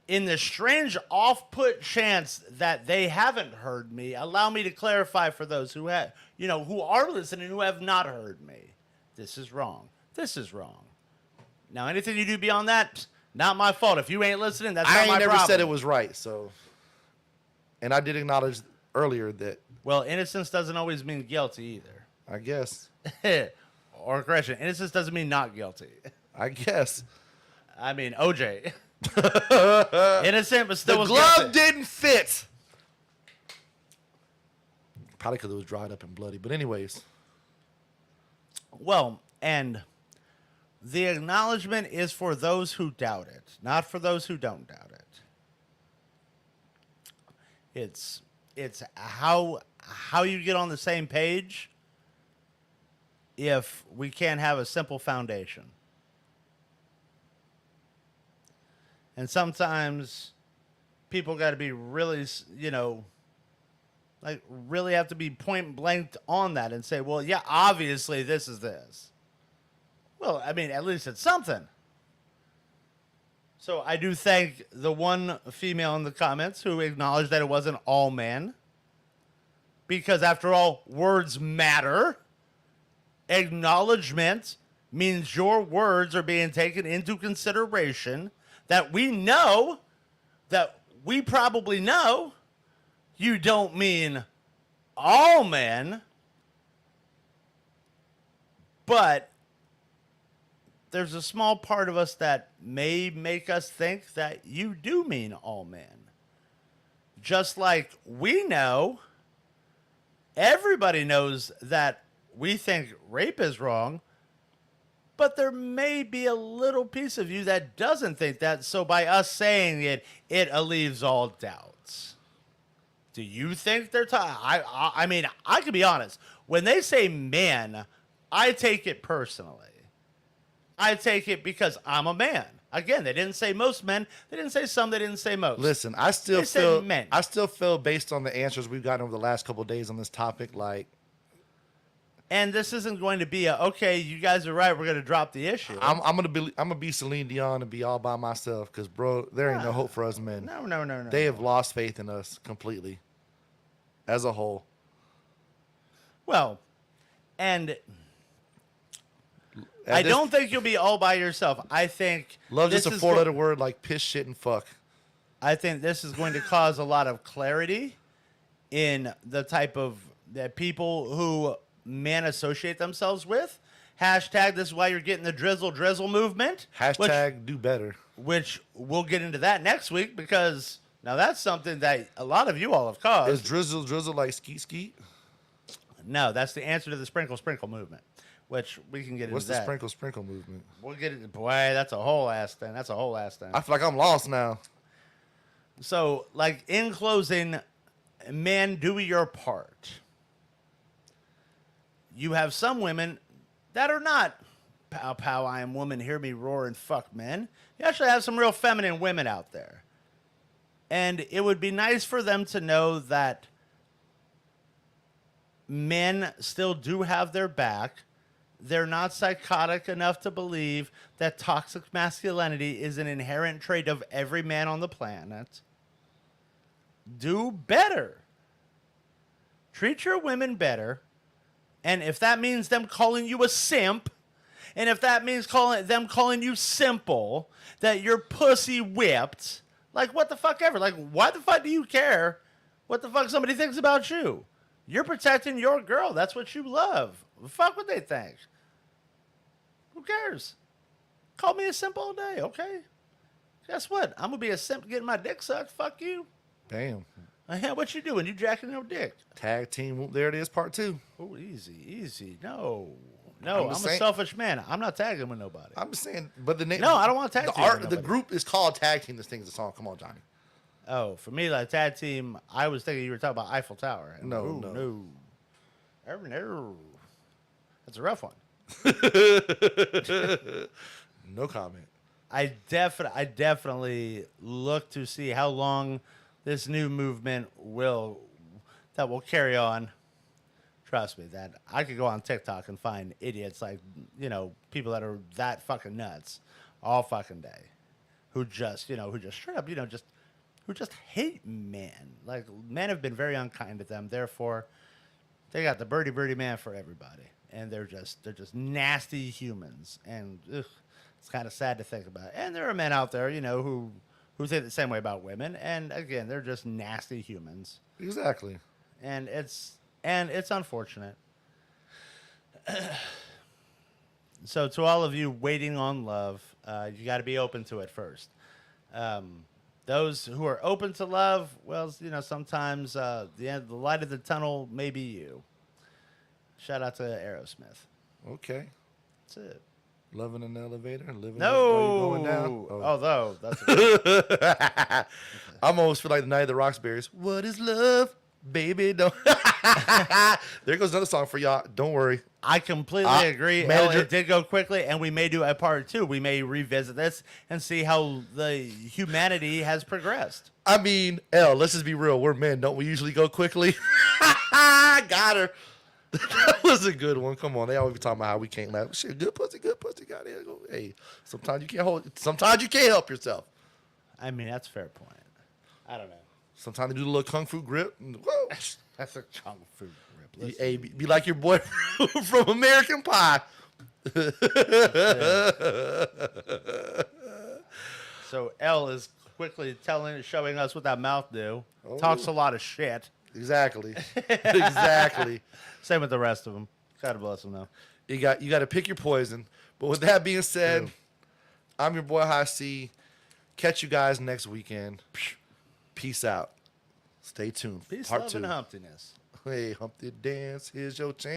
Speaker 8: in the strange off-put chance that they haven't heard me, allow me to clarify for those who have, who are listening, who have not heard me. This is wrong. This is wrong. Now, anything you do beyond that, not my fault. If you ain't listening, that's not my problem.
Speaker 1: I ain't never said it was right, so. And I did acknowledge earlier that.
Speaker 8: Well, innocence doesn't always mean guilty either.
Speaker 1: I guess.
Speaker 8: Or correction, innocence doesn't mean not guilty.
Speaker 1: I guess.
Speaker 8: I mean, OJ. Innocent, but still
Speaker 1: the
Speaker 8: was
Speaker 1: glove
Speaker 8: guilty.
Speaker 1: didn't fit. Probably because it was dried up and bloody. But anyways.
Speaker 8: Well, and the acknowledgement is for those who doubt it, not for those who don't doubt it. It's how you get on the same page if we can't have a simple foundation. And sometimes people got to be really, really have to be point blank on that and say, well, yeah, obviously this is this. Well, I mean, at least it's something. So I do thank the one female in the comments who acknowledged that it wasn't all men. Because after all, words matter. Acknowledgement means your words are being taken into consideration. That we probably know you don't mean all men, but there's a small part of us that may make us think that you do mean all men. Just like we know, everybody knows that we think rape is wrong, but there may be a little piece of you that doesn't think that. So by us saying it, it alleviates all doubts. Do you think they're I mean, I can be honest. When they say man, I take it personally. I take it because I'm a man. Again, they didn't say most men. They didn't say some. They didn't say most.
Speaker 1: Listen, I still
Speaker 8: They said
Speaker 1: feel
Speaker 8: men.
Speaker 1: I still feel based on the answers we've gotten over the last couple of days on this topic, like
Speaker 8: And this isn't going to be okay, you guys are right, we're going to drop the issue.
Speaker 1: I'm gonna be Celine Dion and be all by myself because, bro, there ain't no hope for us men.
Speaker 8: No.
Speaker 1: They have lost faith in us completely, as a whole.
Speaker 8: Well, and I don't think you'll be all by yourself. I think
Speaker 1: love
Speaker 8: this
Speaker 1: just a
Speaker 8: is
Speaker 1: four-letter word like piss, shit, and fuck.
Speaker 8: I think this is going to cause a lot of clarity in the type of people who men associate themselves with. Hashtag, this is why you're getting the drizzle movement.
Speaker 1: Hashtag do better.
Speaker 8: Which we'll get into that next week because now that's something that a lot of you all have caused.
Speaker 1: Is drizzle like skeet?
Speaker 8: No, that's the answer to the sprinkle movement, which we can get
Speaker 1: What's
Speaker 8: into
Speaker 1: the
Speaker 8: that.
Speaker 1: sprinkle movement?
Speaker 8: We'll get into, boy, that's a whole ass thing.
Speaker 1: I feel like I'm lost now.
Speaker 8: So, like, in closing, men, do your part. You have some women that are not pow pow, I am woman, hear me roar and fuck men. You actually have some real feminine women out there. And it would be nice for them to know that men still do have their back. They're not psychotic enough to believe that toxic masculinity is an inherent trait of every man on the planet. Do better. Treat your women better. And if that means them calling you a simp, and if that means them calling you simple, that you're pussy whipped, like what the fuck ever. Like, why the fuck do you care what the fuck somebody thinks about you? You're protecting your girl. That's what you love. Fuck what they think. Who cares? Call me a simp all day, okay? Guess what? I'm going to be a simp getting my dick sucked. Fuck you.
Speaker 1: Damn.
Speaker 8: What you doing? You jacking your dick?
Speaker 1: Tag team. Whoop, there it is, part 2.
Speaker 8: Oh, easy. No, I'm a
Speaker 1: saying,
Speaker 8: selfish man. I'm not tagging with nobody.
Speaker 1: I'm just saying, but the name.
Speaker 8: No, I don't want to tag team with
Speaker 1: The
Speaker 8: nobody.
Speaker 1: group is called Tag Team. This thing is a song. Come on, Johnny.
Speaker 8: Oh, for me, like tag team, I was thinking you were talking about Eiffel Tower.
Speaker 1: No.
Speaker 8: No. That's a rough one.
Speaker 1: No comment.
Speaker 8: I definitely look to see how long this new movement will carry on. Trust me, that I could go on TikTok and find idiots like, people that are that fucking nuts all fucking day, who just straight up, who just hate men. Like, men have been very unkind to them. Therefore, they got the birdie man for everybody, and they're just nasty humans. And it's kind of sad to think about. And there are men out there, who think the same way about women. And again, they're just nasty humans.
Speaker 1: Exactly.
Speaker 8: And it's unfortunate. So to all of you waiting on love, you got to be open to it first. Those who are open to love, well, sometimes the light of the tunnel may be you. Shout out to Aerosmith.
Speaker 1: Okay.
Speaker 8: That's it.
Speaker 1: Loving an elevator, living
Speaker 8: No.
Speaker 1: while you're going down.
Speaker 8: Although that's a
Speaker 1: I almost feel like the Night of the Roxbury's. What is love, baby? Don't. There goes another song for y'all. Don't worry.
Speaker 8: I completely agree.
Speaker 1: Manager-
Speaker 8: It did go quickly, and we may do a part 2. We may revisit this and see how the humanity has progressed.
Speaker 1: I mean, let's just be real. We're men. Don't we usually go quickly? Got her. That was a good one. Come on. They always be talking about how we can't laugh. Shit, good pussy. Got it. Hey, sometimes you can't help yourself.
Speaker 8: I mean, that's a fair point. I don't know.
Speaker 1: Sometimes they do the little kung fu grip. And, whoa.
Speaker 8: That's a kung fu grip.
Speaker 1: Hey, be like your boy from American Pie.
Speaker 8: So L is quickly showing us what that mouth do. Talks a lot of shit.
Speaker 1: Exactly. Exactly.
Speaker 8: Same with the rest of them. God bless them, though.
Speaker 1: You got to pick your poison. But with that being said, I'm your boy High Cee. Catch you guys next weekend. Peace out. Stay tuned.
Speaker 8: Peace,
Speaker 1: Part
Speaker 8: love,
Speaker 1: 2.
Speaker 8: and humptiness.
Speaker 1: Hey, Humpty Dance. Here's your chance.